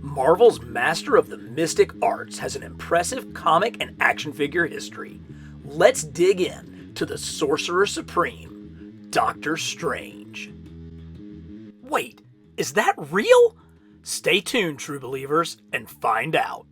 Marvel's master of the mystic arts has an impressive comic and action figure history. Let's dig in to the Sorcerer Supreme, Doctor Strange. Wait, is that real? Stay tuned, true believers, and find out.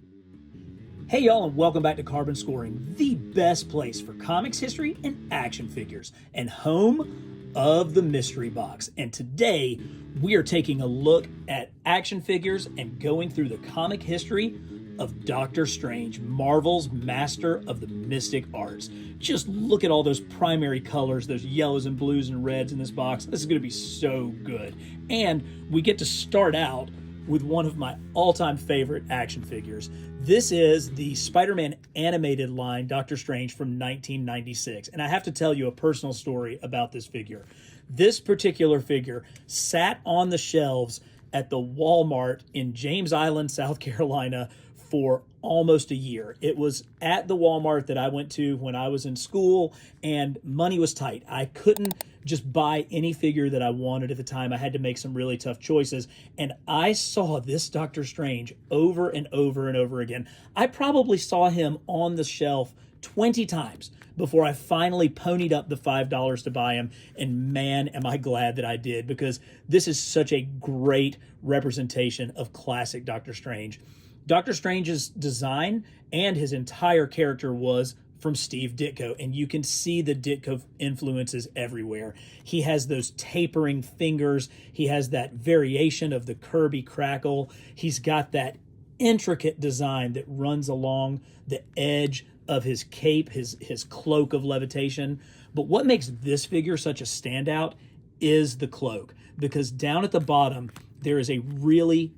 Hey y'all, and welcome back to Carbon Scoring, the best place for comics history and action figures, and home of the mystery box. And today, we are taking a look at action figures and going through the comic history of Doctor Strange, Marvel's master of the mystic arts. Just look at all those primary colors, those yellows and blues and reds in this box. This is going to be so good. And we get to start out with one of my all-time favorite action figures. This is the Spider-Man animated line, Doctor Strange, from 1996. And I have to tell you a personal story about this figure. This particular figure sat on the shelves at the Walmart in James Island, South Carolina for almost a year. It was at the Walmart that I went to when I was in school, and money was tight. I couldn't just buy any figure that I wanted at the time. I had to make some really tough choices, and I saw this Doctor Strange over and over and over again. I probably saw him on the shelf 20 times before I finally ponied up the $5 to buy him, and man, am I glad that I did, because this is such a great representation of classic Doctor Strange. Doctor Strange's design and his entire character was from Steve Ditko, and you can see the Ditko influences everywhere. He has those tapering fingers. He has that variation of the Kirby crackle. He's got that intricate design that runs along the edge of his cape, his cloak of levitation. But what makes this figure such a standout is the cloak, because down at the bottom, there is a really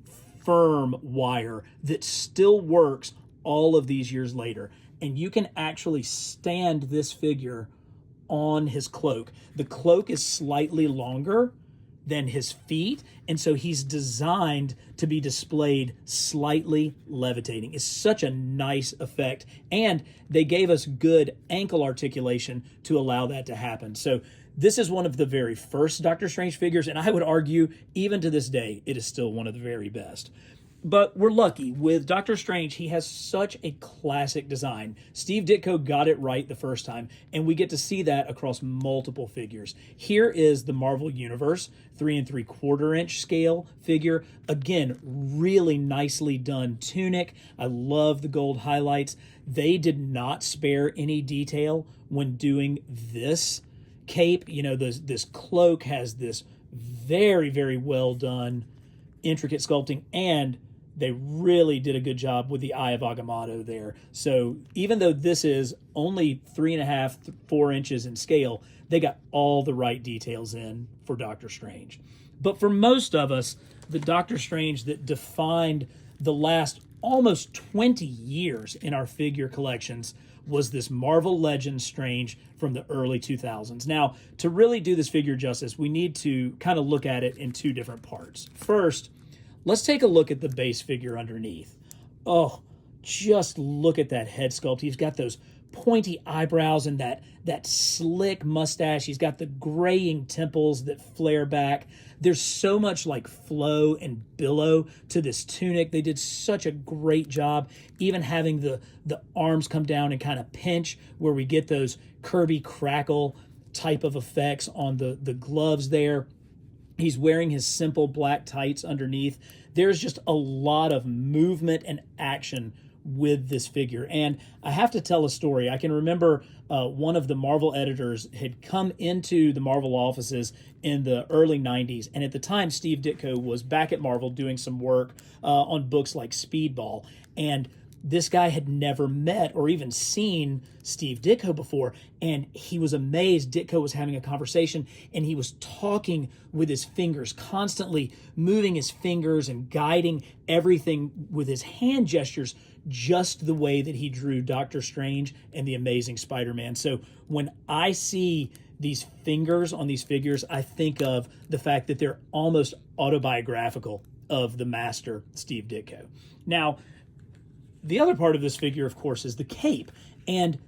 firm wire that still works all of these years later. And you can actually stand this figure on his cloak. The cloak is slightly longer than his feet, and so he's designed to be displayed slightly levitating. It's such a nice effect, and they gave us good ankle articulation to allow that to happen. So this is one of the very first Doctor Strange figures, and I would argue, even to this day, it is still one of the very best. But we're lucky. With Doctor Strange, he has such a classic design. Steve Ditko got it right the first time, and we get to see that across multiple figures. Here is the Marvel Universe 3 3/4 inch scale figure. Again, really nicely done tunic. I love the gold highlights. They did not spare any detail when doing this cape. You know, this cloak has this very, very well done intricate sculpting, and they really did a good job with the Eye of Agamotto there. So even though this is only 3.5, 4 inches in scale, they got all the right details in for Doctor Strange. But for most of us, the Doctor Strange that defined the last almost 20 years in our figure collections was this Marvel Legends Strange from the early 2000s. Now, to really do this figure justice, we need to kind of look at it in two different parts. First, let's take a look at the base figure underneath. Oh, just look at that head sculpt. He's got those pointy eyebrows and that slick mustache. He's got the graying temples that flare back. There's so much like flow and billow to this tunic. They did such a great job, even having the arms come down and kind of pinch, where we get those Kirby crackle type of effects on the gloves there. He's wearing his simple black tights underneath. There's just a lot of movement and action with this figure. And I have to tell a story. I can remember one of the Marvel editors had come into the Marvel offices in the early 90s. And at the time, Steve Ditko was back at Marvel doing some work on books like Speedball. And this guy had never met or even seen Steve Ditko before, and he was amazed. Ditko was having a conversation, and he was talking with his fingers, constantly moving his fingers and guiding everything with his hand gestures, just the way that he drew Doctor Strange and the Amazing Spider-Man. So when I see these fingers on these figures, I think of the fact that they're almost autobiographical of the master, Steve Ditko. Now, the other part of this figure, of course, is the cape. And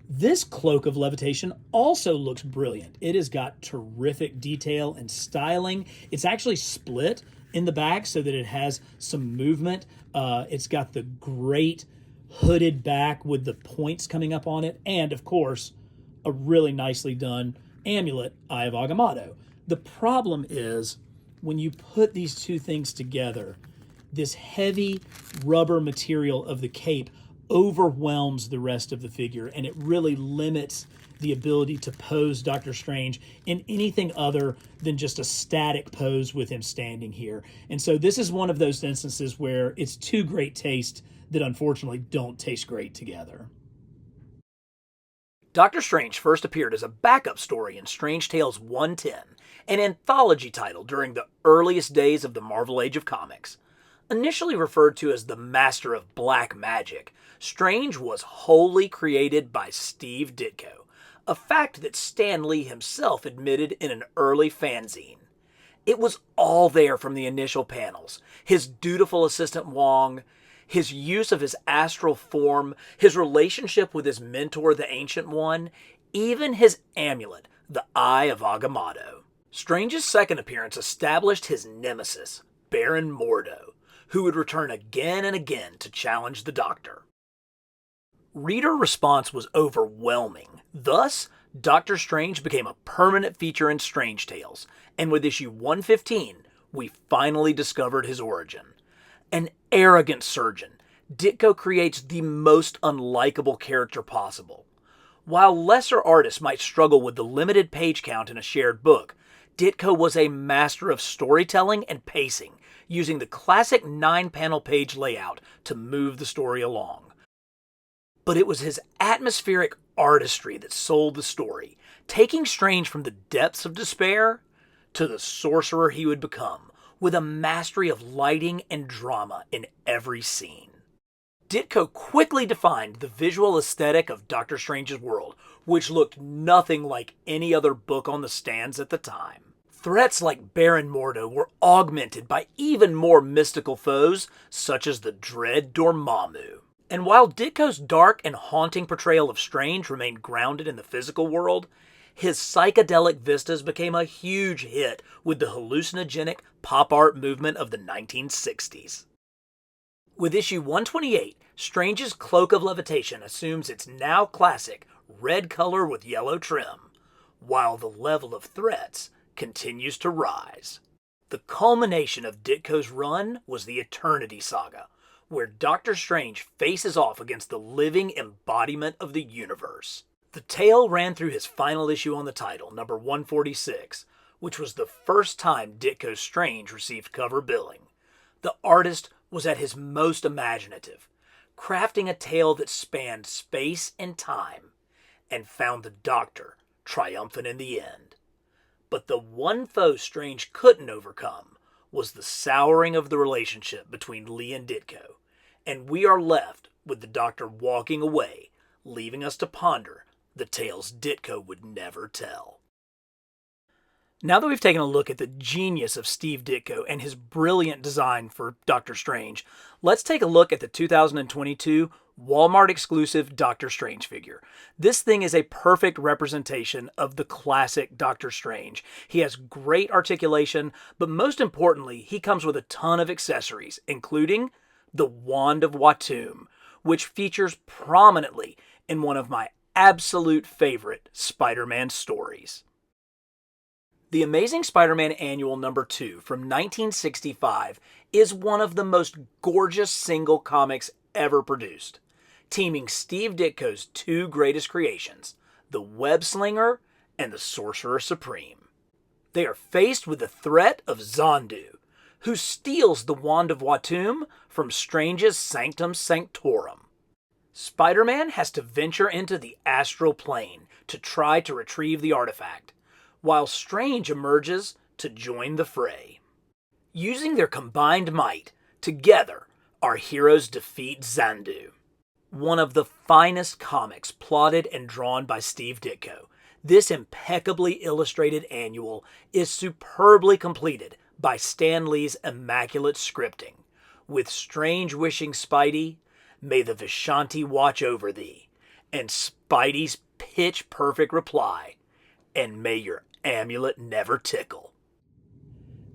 this cloak of levitation also looks brilliant. It has got terrific detail and styling. It's actually split in the back so that it has some movement. It's got the great hooded back with the points coming up on it, and of course, a really nicely done amulet, Eye of Agamotto. The problem is when you put these two things together, this heavy rubber material of the cape overwhelms the rest of the figure, and it really limits the ability to pose Doctor Strange in anything other than just a static pose with him standing here. And so this is one of those instances where it's two great tastes that unfortunately don't taste great together. Doctor Strange first appeared as a backup story in Strange Tales 110, an anthology title during the earliest days of the Marvel Age of Comics. Initially referred to as the Master of Black Magic, Strange was wholly created by Steve Ditko, a fact that Stan Lee himself admitted in an early fanzine. It was all there from the initial panels: his dutiful assistant Wong, his use of his astral form, his relationship with his mentor, the Ancient One, even his amulet, the Eye of Agamotto. Strange's second appearance established his nemesis, Baron Mordo, who would return again and again to challenge the Doctor. Reader response was overwhelming. Thus, Doctor Strange became a permanent feature in Strange Tales, and with issue 115, we finally discovered his origin. An arrogant surgeon, Ditko creates the most unlikable character possible. While lesser artists might struggle with the limited page count in a shared book, Ditko was a master of storytelling and pacing, using the classic 9-panel page layout to move the story along. But it was his atmospheric artistry that sold the story, taking Strange from the depths of despair to the sorcerer he would become, with a mastery of lighting and drama in every scene. Ditko quickly defined the visual aesthetic of Doctor Strange's world, which looked nothing like any other book on the stands at the time. Threats like Baron Mordo were augmented by even more mystical foes, such as the dread Dormammu. And while Ditko's dark and haunting portrayal of Strange remained grounded in the physical world, his psychedelic vistas became a huge hit with the hallucinogenic pop art movement of the 1960s. With issue 128, Strange's Cloak of Levitation assumes its now classic red color with yellow trim, while the level of threats continues to rise. The culmination of Ditko's run was the Eternity Saga, where Doctor Strange faces off against the living embodiment of the universe. The tale ran through his final issue on the title, number 146, which was the first time Ditko's Strange received cover billing. The artist was at his most imaginative, crafting a tale that spanned space and time, and found the Doctor triumphant in the end. But the one foe Strange couldn't overcome was the souring of the relationship between Lee and Ditko, and we are left with the Doctor walking away, leaving us to ponder the tales Ditko would never tell. Now that we've taken a look at the genius of Steve Ditko and his brilliant design for Doctor Strange, let's take a look at the 2022 Walmart exclusive Doctor Strange figure. This thing is a perfect representation of the classic Doctor Strange. He has great articulation, but most importantly, he comes with a ton of accessories, including the Wand of Watum, which features prominently in one of my absolute favorite Spider-Man stories. The Amazing Spider-Man Annual number 2 from 1965 is one of the most gorgeous single comics ever produced, teaming Steve Ditko's two greatest creations, the Web Slinger and the Sorcerer Supreme. They are faced with the threat of Zondu, who steals the Wand of Watum from Strange's Sanctum Sanctorum. Spider-Man has to venture into the astral plane to try to retrieve the artifact, while Strange emerges to join the fray. Using their combined might, together, our heroes defeat Zandu. One of the finest comics plotted and drawn by Steve Ditko, this impeccably illustrated annual is superbly completed by Stan Lee's immaculate scripting, with Strange wishing Spidey, "May the Vishanti watch over thee," and Spidey's pitch-perfect reply, "And may your amulet never tickle."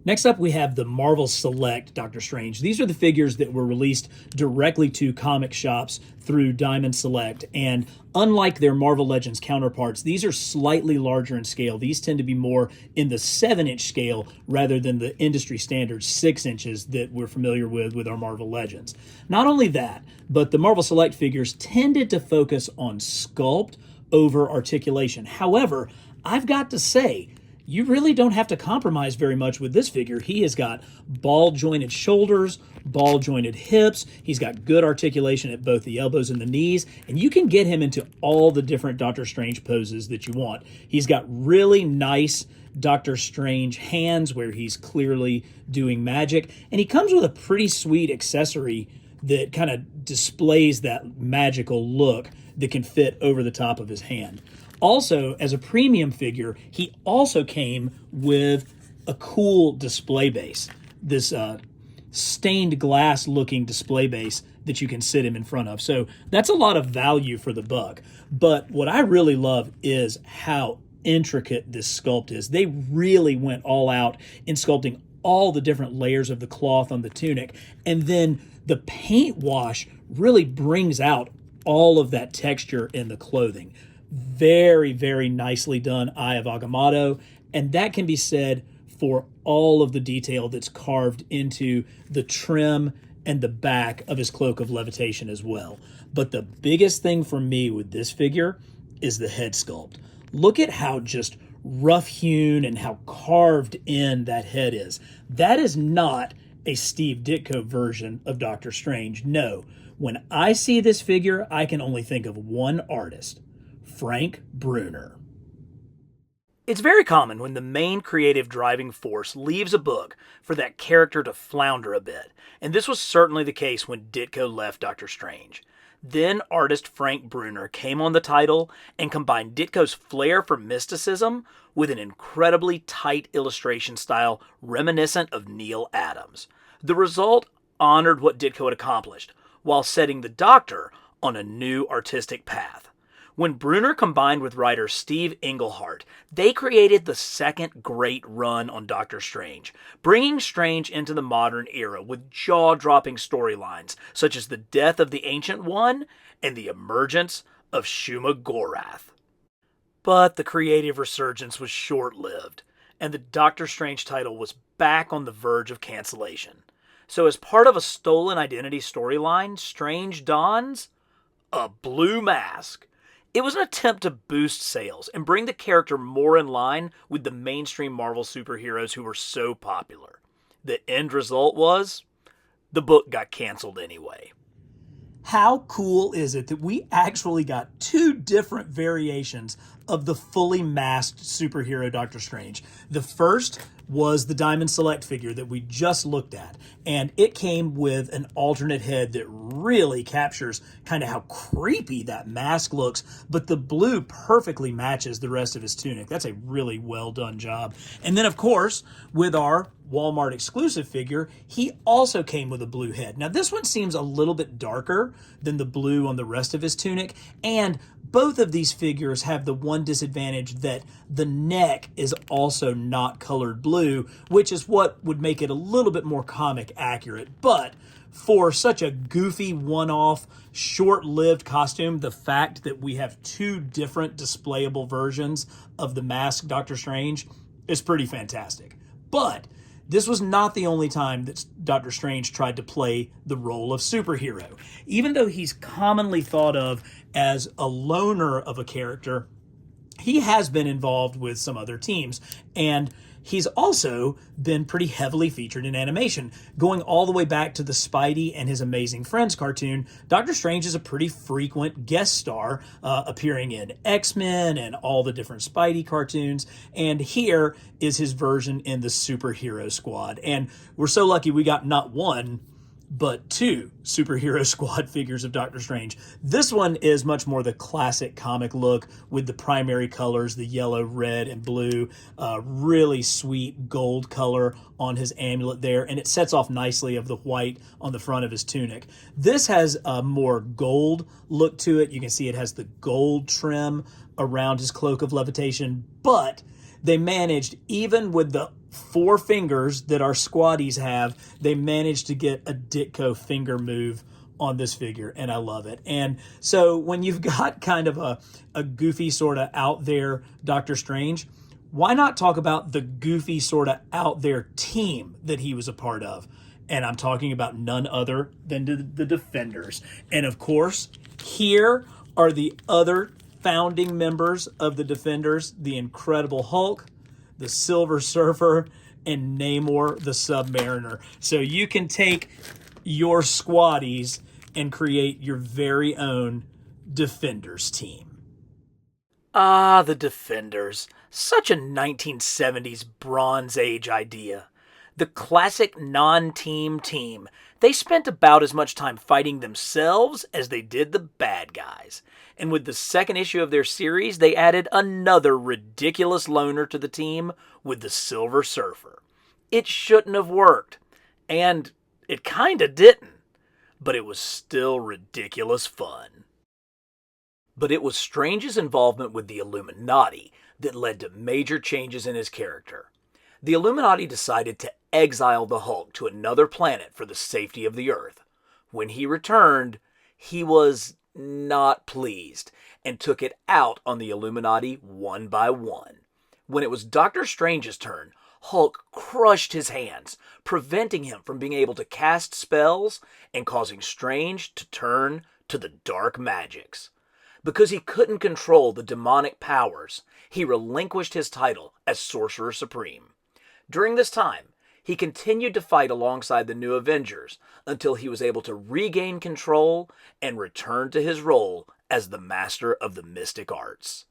Next up, we have the Marvel Select Doctor Strange. These are the figures that were released directly to comic shops through Diamond Select. And unlike their Marvel Legends counterparts, these are slightly larger in scale. These tend to be more in the 7-inch scale rather than the industry standard 6 inches that we're familiar with our Marvel Legends. Not only that, but the Marvel Select figures tended to focus on sculpt over articulation. However, I've got to say, you really don't have to compromise very much with this figure. He has got ball-jointed shoulders, ball-jointed hips. He's got good articulation at both the elbows and the knees, and you can get him into all the different Doctor Strange poses that you want. He's got really nice Doctor Strange hands where he's clearly doing magic, and he comes with a pretty sweet accessory that kind of displays that magical look that can fit over the top of his hand. Also, as a premium figure, he also came with a cool display base. This stained glass looking display base that you can sit him in front of. So that's a lot of value for the buck. But what I really love is how intricate this sculpt is. They really went all out in sculpting all the different layers of the cloth on the tunic. And then the paint wash really brings out all of that texture in the clothing. Very, very nicely done Eye of Agamotto, and that can be said for all of the detail that's carved into the trim and the back of his Cloak of Levitation as well. But the biggest thing for me with this figure is the head sculpt. Look at how just rough-hewn and how carved in that head is. That is not a Steve Ditko version of Doctor Strange. No, when I see this figure, I can only think of one artist, Frank Bruner. It's very common when the main creative driving force leaves a book for that character to flounder a bit, and this was certainly the case when Ditko left Doctor Strange. Then artist Frank Bruner came on the title and combined Ditko's flair for mysticism with an incredibly tight illustration style reminiscent of Neil Adams. The result honored what Ditko had accomplished, while setting the Doctor on a new artistic path. When Bruner combined with writer Steve Englehart, they created the second great run on Doctor Strange, bringing Strange into the modern era with jaw-dropping storylines such as the death of the Ancient One and the emergence of Shuma Gorath. But the creative resurgence was short-lived, and the Doctor Strange title was back on the verge of cancellation. So as part of a stolen identity storyline, Strange dons a blue mask. It was an attempt to boost sales and bring the character more in line with the mainstream Marvel superheroes who were so popular. The end result was, the book got canceled anyway. How cool is it that we actually got two different variations of the fully masked superhero Doctor Strange? The first was the Diamond Select figure that we just looked at, and it came with an alternate head that really captures kind of how creepy that mask looks, but the blue perfectly matches the rest of his tunic. That's a really well done job. And then, of course, with our Walmart exclusive figure, he also came with a blue head. Now, this one seems a little bit darker than the blue on the rest of his tunic, and both of these figures have the one disadvantage that the neck is also not colored blue, which is what would make it a little bit more comic accurate. But for such a goofy, one-off, short-lived costume, the fact that we have two different displayable versions of the masked Doctor Strange is pretty fantastic. But this was not the only time that Doctor Strange tried to play the role of superhero. Even though he's commonly thought of as a loner of a character, he has been involved with some other teams, and he's also been pretty heavily featured in animation. Going all the way back to the Spidey and His Amazing Friends cartoon, Doctor Strange is a pretty frequent guest star, appearing in X-Men and all the different Spidey cartoons, and here is his version in the Superhero Squad. And we're so lucky we got not one, but two Superhero Squad figures of Doctor Strange. This one is much more the classic comic look with the primary colors, the yellow, red, and blue. Really sweet gold color on his amulet there, and it sets off nicely of the white on the front of his tunic. This has a more gold look to it. You can see it has the gold trim around his Cloak of Levitation, but they managed, even with the 4 fingers that our squaddies have, they managed to get a Ditko finger move on this figure, and I love it. And so when you've got kind of a goofy sort of out there Doctor Strange, why not talk about the goofy sort of out there team that he was a part of? And I'm talking about none other than the Defenders. And of course, here are the other founding members of the Defenders: the Incredible Hulk, the Silver Surfer, and Namor the Submariner. So you can take your squaddies and create your very own Defenders team. Ah, the Defenders. Such a 1970s Bronze Age idea. The classic non-team team. They spent about as much time fighting themselves as they did the bad guys. And with the second issue of their series, they added another ridiculous loner to the team with the Silver Surfer. It shouldn't have worked. And it kinda didn't. But it was still ridiculous fun. But it was Strange's involvement with the Illuminati that led to major changes in his character. The Illuminati decided to exile the Hulk to another planet for the safety of the Earth. When he returned, he was not pleased and took it out on the Illuminati one by one. When it was Doctor Strange's turn, Hulk crushed his hands, preventing him from being able to cast spells and causing Strange to turn to the dark magics. Because he couldn't control the demonic powers, he relinquished his title as Sorcerer Supreme. During this time, he continued to fight alongside the new Avengers until he was able to regain control and return to his role as the Master of the Mystic Arts.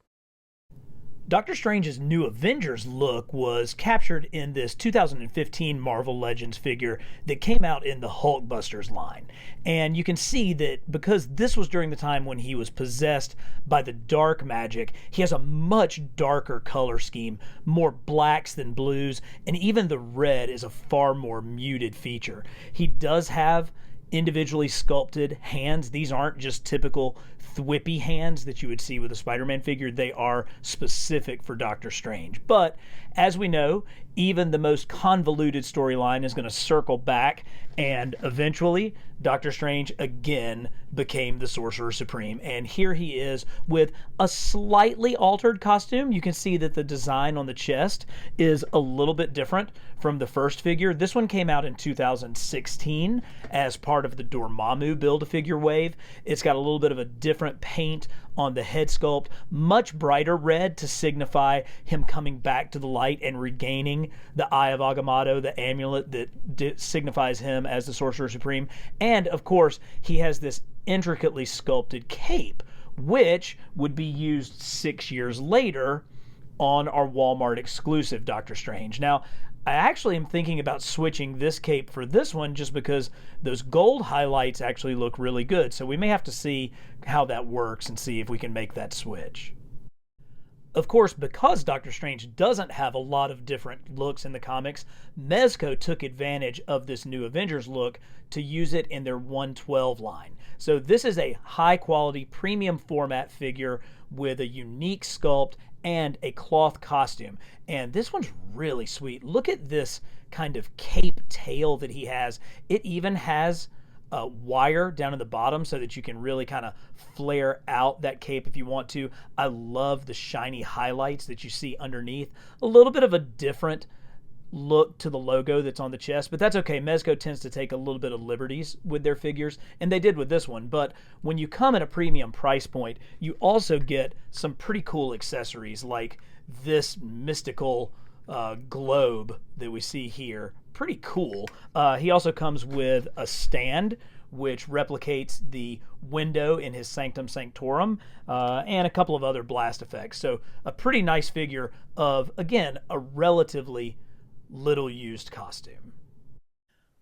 Doctor Strange's new Avengers look was captured in this 2015 Marvel Legends figure that came out in the Hulkbusters line. And you can see that because this was during the time when he was possessed by the dark magic, he has a much darker color scheme, more blacks than blues, and even the red is a far more muted feature. He does have individually sculpted hands. These aren't just typical thwippy hands that you would see with a Spider-Man figure. They are specific for Doctor Strange. But as we know, even the most convoluted storyline is going to circle back, and eventually Doctor Strange again became the Sorcerer Supreme. And here he is with a slightly altered costume. You can see that the design on the chest is a little bit different from the first figure. This one came out in 2016 as part of the Dormammu Build-A-Figure wave. It's got a little bit of a different paint on the head sculpt, much brighter red to signify him coming back to the light and regaining the Eye of Agamotto, the amulet that signifies him as the Sorcerer Supreme. And of course, he has this intricately sculpted cape, which would be used 6 years later on our Walmart exclusive Doctor Strange. Now, I actually am thinking about switching this cape for this one just because those gold highlights actually look really good. So we may have to see how that works and see if we can make that switch. Of course, because Doctor Strange doesn't have a lot of different looks in the comics, Mezco took advantage of this new Avengers look to use it in their 112 line. So this is a high quality premium format figure with a unique sculpt and a cloth costume. And this one's really sweet. Look at this kind of cape tail that he has. It even has a wire down at the bottom so that you can really kind of flare out that cape if you want to. I love the shiny highlights that you see underneath. A little bit of a different look to the logo that's on the chest, but that's okay. Mezco tends to take a little bit of liberties with their figures, and they did with this one. But when you come at a premium price point, you also get some pretty cool accessories like this mystical globe that we see here. Pretty cool. He also comes with a stand which replicates the window in his Sanctum Sanctorum, and a couple of other blast effects. So a pretty nice figure of, again, a relatively little used costume.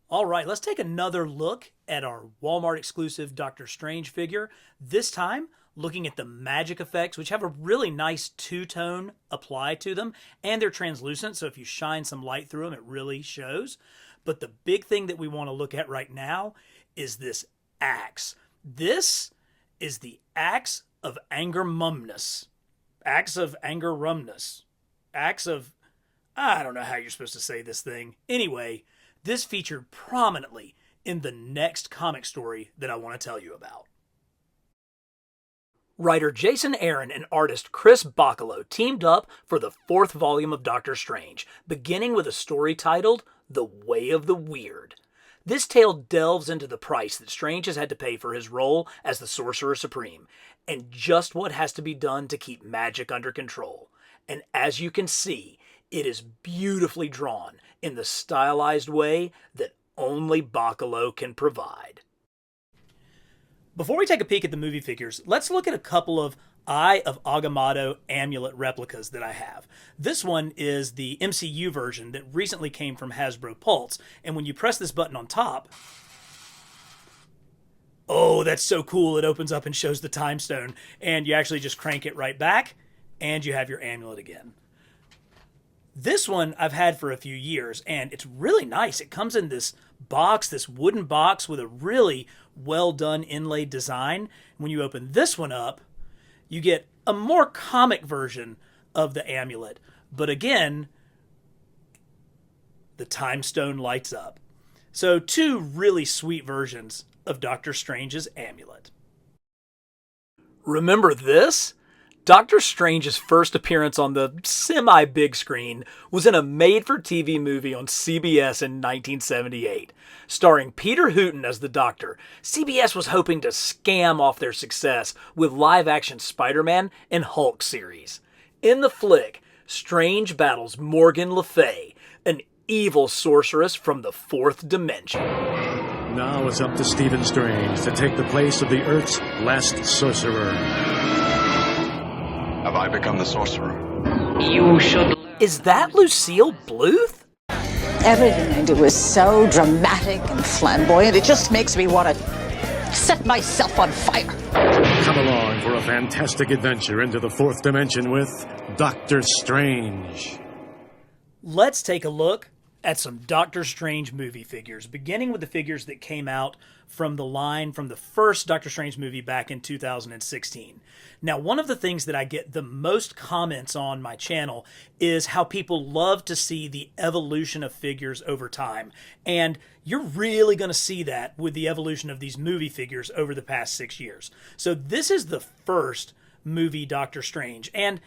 All right, let's take another look at our Walmart exclusive Doctor Strange figure. This time, looking at the magic effects, which have a really nice two-tone apply to them, and they're translucent, so if you shine some light through them, it really shows. But the big thing that we want to look at right now is this axe. This is the Axe of Agamotto. Axe of Agamotto. acts of, I don't know how you're supposed to say this thing. Anyway, this featured prominently in the next comic story that I want to tell you about. Writer Jason Aaron and artist Chris Bachalo teamed up for the 4th volume of Doctor Strange, beginning with a story titled The Way of the Weird. This tale delves into the price that Strange has had to pay for his role as the Sorcerer Supreme, and just what has to be done to keep magic under control. And as you can see, it is beautifully drawn in the stylized way that only Bachalo can provide. Before we take a peek at the movie figures, let's look at a couple of Eye of Agamotto Amulet replicas that I have. This one is the MCU version that recently came from Hasbro Pulse, and when you press this button on top, oh, that's so cool, it opens up and shows the time stone, and you actually just crank it right back, and you have your amulet again. This one I've had for a few years, and it's really nice. It comes in this box, this wooden box with a really well done inlaid design. When you open this one up, you get a more comic version of the amulet. But again, the time stone lights up. So 2 really sweet versions of Doctor Strange's amulet. Remember this? Doctor Strange's first appearance on the semi-big screen was in a made-for-TV movie on CBS in 1978. Starring Peter Hooton as the Doctor, CBS was hoping to scam off their success with live-action Spider-Man and Hulk series. In the flick, Strange battles Morgan Le Fay, an evil sorceress from the 4th dimension. Now it's up to Stephen Strange to take the place of the Earth's last sorcerer. Have I become the sorcerer? You should. Is that Lucille Bluth? Everything I do is so dramatic and flamboyant, it just makes me want to set myself on fire. Come along for a fantastic adventure into the 4th dimension with Doctor Strange. Let's take a look at some Doctor Strange movie figures, beginning with the figures that came out from the line from the first Doctor Strange movie back in 2016. Now, one of the things that I get the most comments on my channel is how people love to see the evolution of figures over time. And you're really going to see that with the evolution of these movie figures over the past 6 years. So this is the first movie Doctor Strange. And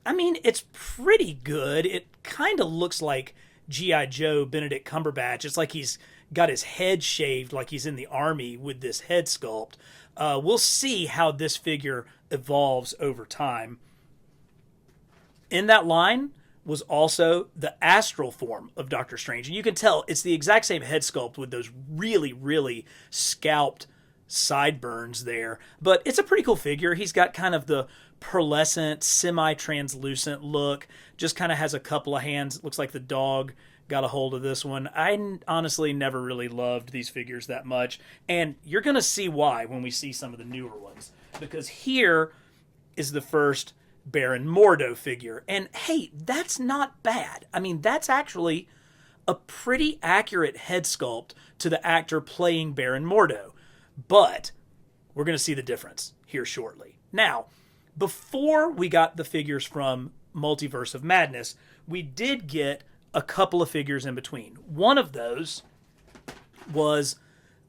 I mean, it's pretty good. It kind of looks like G.I. Joe Benedict Cumberbatch. It's like he's got his head shaved like he's in the army with this head sculpt. We'll see how this figure evolves over time. In that line was also the astral form of Doctor Strange. And you can tell it's the exact same head sculpt with those really, really scalped sideburns there. But it's a pretty cool figure. He's got kind of the pearlescent, semi-translucent look. Just kind of has a couple of hands. It looks like the dog got a hold of this one. I honestly never really loved these figures that much. And you're going to see why when we see some of the newer ones. Because here is the first Baron Mordo figure. And hey, that's not bad. I mean, that's actually a pretty accurate head sculpt to the actor playing Baron Mordo. But we're going to see the difference here shortly. Now, before we got the figures from Multiverse of Madness, we did get a couple of figures in between. One of those was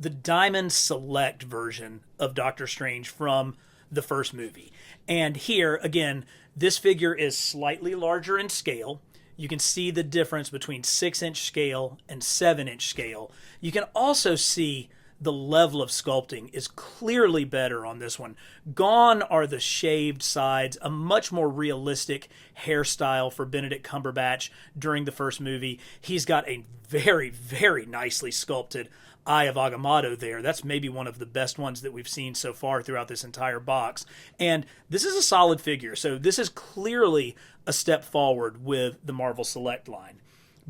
the Diamond Select version of Doctor Strange from the first movie. And here, again, this figure is slightly larger in scale. You can see the difference between 6-inch scale and 7-inch scale. You can also see the level of sculpting is clearly better on this one. Gone are the shaved sides, a much more realistic hairstyle for Benedict Cumberbatch during the first movie. He's got a very, very nicely sculpted Eye of Agamotto there. That's maybe one of the best ones that we've seen so far throughout this entire box. And this is a solid figure, so this is clearly a step forward with the Marvel Select line.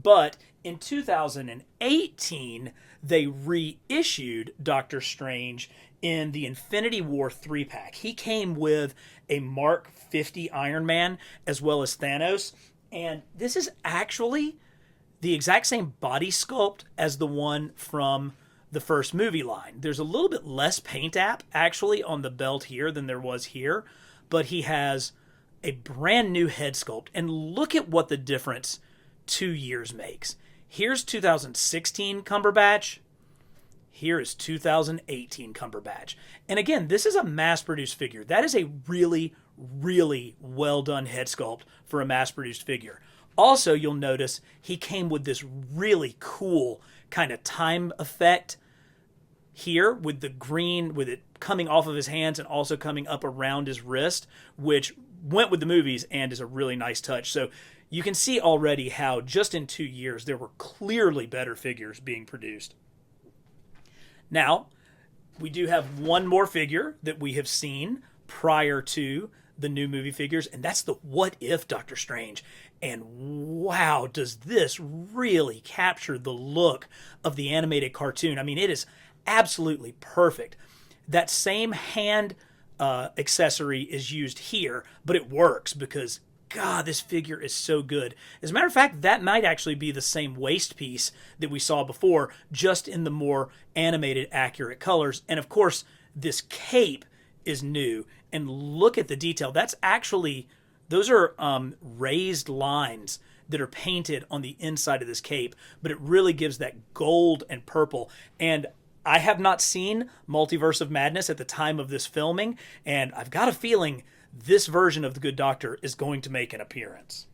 But in 2018, they reissued Doctor Strange in the Infinity War 3-pack. He came with a Mark 50 Iron Man as well as Thanos. And this is actually the exact same body sculpt as the one from the first movie line. There's a little bit less paint app actually on the belt here than there was here, but he has a brand new head sculpt. And look at what the difference 2 years makes. Here's 2016 Cumberbatch. Here is 2018 Cumberbatch. And again, this is a mass-produced figure. That is a really, really well-done head sculpt for a mass-produced figure. Also, you'll notice he came with this really cool kind of time effect here with the green, with it coming off of his hands and also coming up around his wrist, which went with the movies and is a really nice touch. So you can see already how just in 2 years there were clearly better figures being produced. Now, we do have one more figure that we have seen prior to the new movie figures, and that's the What If Doctor Strange. And wow, does this really capture the look of the animated cartoon. I mean, it is absolutely perfect. That same hand accessory is used here, but it works because, God, this figure is so good. As a matter of fact, that might actually be the same waist piece that we saw before, just in the more animated, accurate colors. And of course, this cape is new. And look at the detail. That's actually, those are raised lines that are painted on the inside of this cape, but it really gives that gold and purple. And I have not seen Multiverse of Madness at the time of this filming, and I've got a feeling this version of the Good Doctor is going to make an appearance.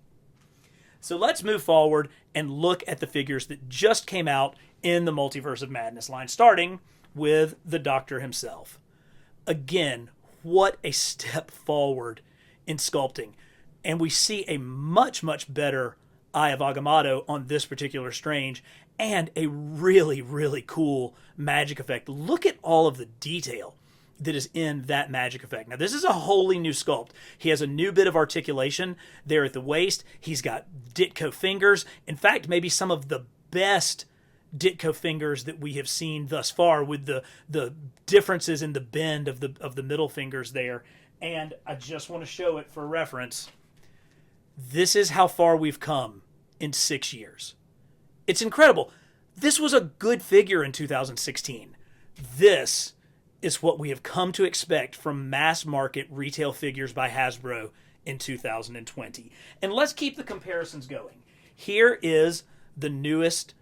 So let's move forward and look at the figures that just came out in the Multiverse of Madness line, starting with the Doctor himself. Again, what a step forward in sculpting. And we see a much, much better Eye of Agamotto on this particular Strange, and a really, really cool magic effect. Look at all of the detail that is in that magic effect. Now, this is a wholly new sculpt. He has a new bit of articulation there at the waist. He's got Ditko fingers. In fact, maybe some of the best Ditko fingers that we have seen thus far, with the differences in the bend of the middle fingers there. And I just want to show it for reference. This is how far we've come in 6 years. It's incredible. This was a good figure in 2016. This is what we have come to expect from mass market retail figures by Hasbro in 2020. And let's keep the comparisons going. Here is the newest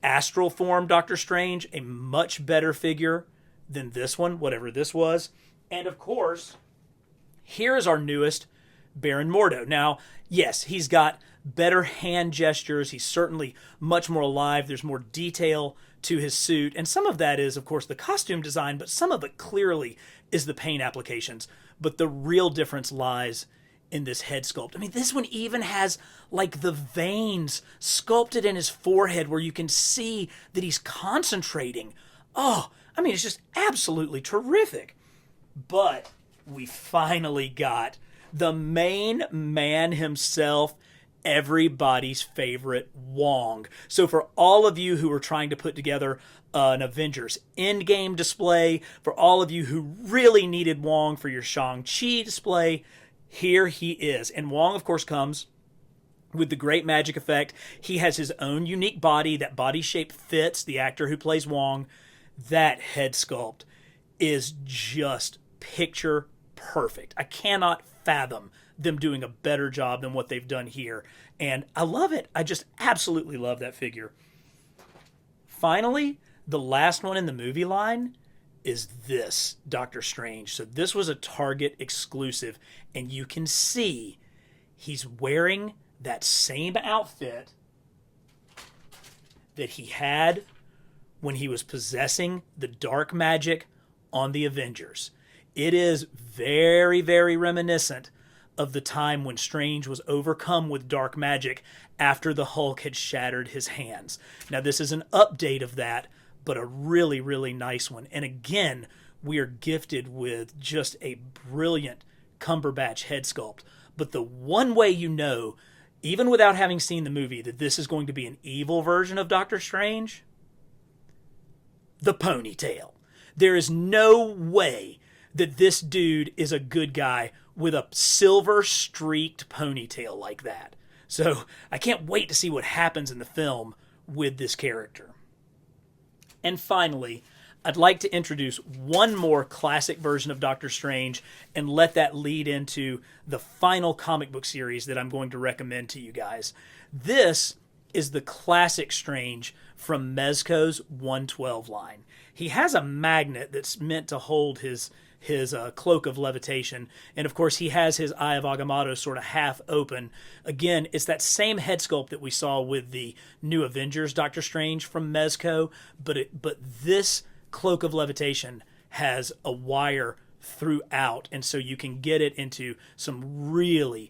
Astral Form Doctor Strange, a much better figure than this one, whatever this was. And of course, here is our newest Baron Mordo. Now, yes, he's got better hand gestures. He's certainly much more alive. There's more detail to his suit. And some of that is, of course, the costume design, but some of it clearly is the paint applications. But the real difference lies in this head sculpt. I mean, this one even has like the veins sculpted in his forehead where you can see that he's concentrating. Oh, I mean, it's just absolutely terrific. But we finally got the main man himself, everybody's favorite Wong. So for all of you who are trying to put together an Avengers Endgame display, for all of you who really needed Wong for your Shang-Chi display, here he is. And Wong, of course, comes with the great magic effect. He has his own unique body. That body shape fits the actor who plays Wong. That head sculpt is just picture perfect. I cannot fathom them doing a better job than what they've done here. And I love it. I just absolutely love that figure. Finally, the last one in the movie line is this Doctor Strange. So this was a Target exclusive, and you can see he's wearing that same outfit that he had when he was possessing the dark magic on the Avengers. It is very, very reminiscent of the time when Strange was overcome with dark magic after the Hulk had shattered his hands. Now, this is an update of that, but a really, really nice one. And again, we are gifted with just a brilliant Cumberbatch head sculpt. But the one way you know, even without having seen the movie, that this is going to be an evil version of Doctor Strange, the ponytail. There is no way that this dude is a good guy with a silver streaked ponytail like that. So I can't wait to see what happens in the film with this character. And finally, I'd like to introduce one more classic version of Doctor Strange and let that lead into the final comic book series that I'm going to recommend to you guys. This is the classic Strange from Mezco's 112 line. He has a magnet that's meant to hold his cloak of levitation. And of course, he has his Eye of Agamotto sort of half open. Again, it's that same head sculpt that we saw with the new Avengers Doctor Strange from Mezco, but this cloak of levitation has a wire throughout, and so you can get it into some really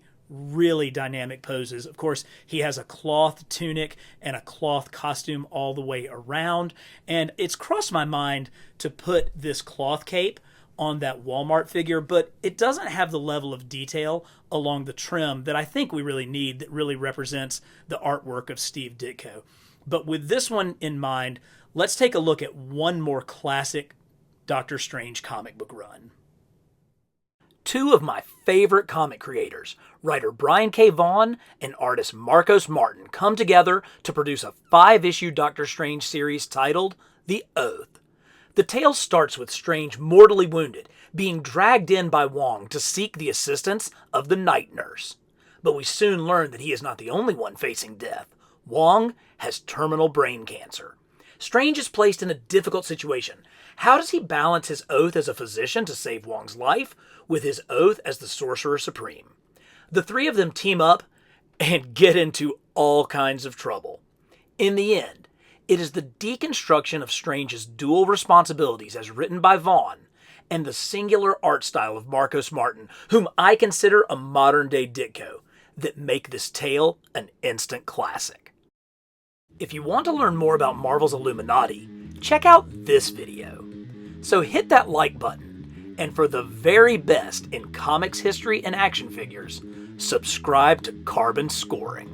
dynamic poses. Of course, he has a cloth tunic and a cloth costume all the way around, and it's crossed my mind to put this cloth cape on that Walmart figure, but it doesn't have the level of detail along the trim that I think we really need, that really represents the artwork of Steve Ditko. But with this one in mind, let's take a look at one more classic Doctor Strange comic book run. Two of my favorite comic creators, writer Brian K. Vaughn and artist Marcos Martin, come together to produce a 5-issue Doctor Strange series titled The Oath. The tale starts with Strange mortally wounded, being dragged in by Wong to seek the assistance of the Night Nurse. But we soon learn that he is not the only one facing death. Wong has terminal brain cancer. Strange is placed in a difficult situation. How does he balance his oath as a physician to save Wong's life with his oath as the Sorcerer Supreme? The three of them team up and get into all kinds of trouble. In the end, it is the deconstruction of Strange's dual responsibilities as written by Vaughn and the singular art style of Marcos Martin, whom I consider a modern-day Ditko, that make this tale an instant classic. If you want to learn more about Marvel's Illuminati, check out this video. So hit that like button, and for the very best in comics history and action figures, subscribe to Carbon Scoring.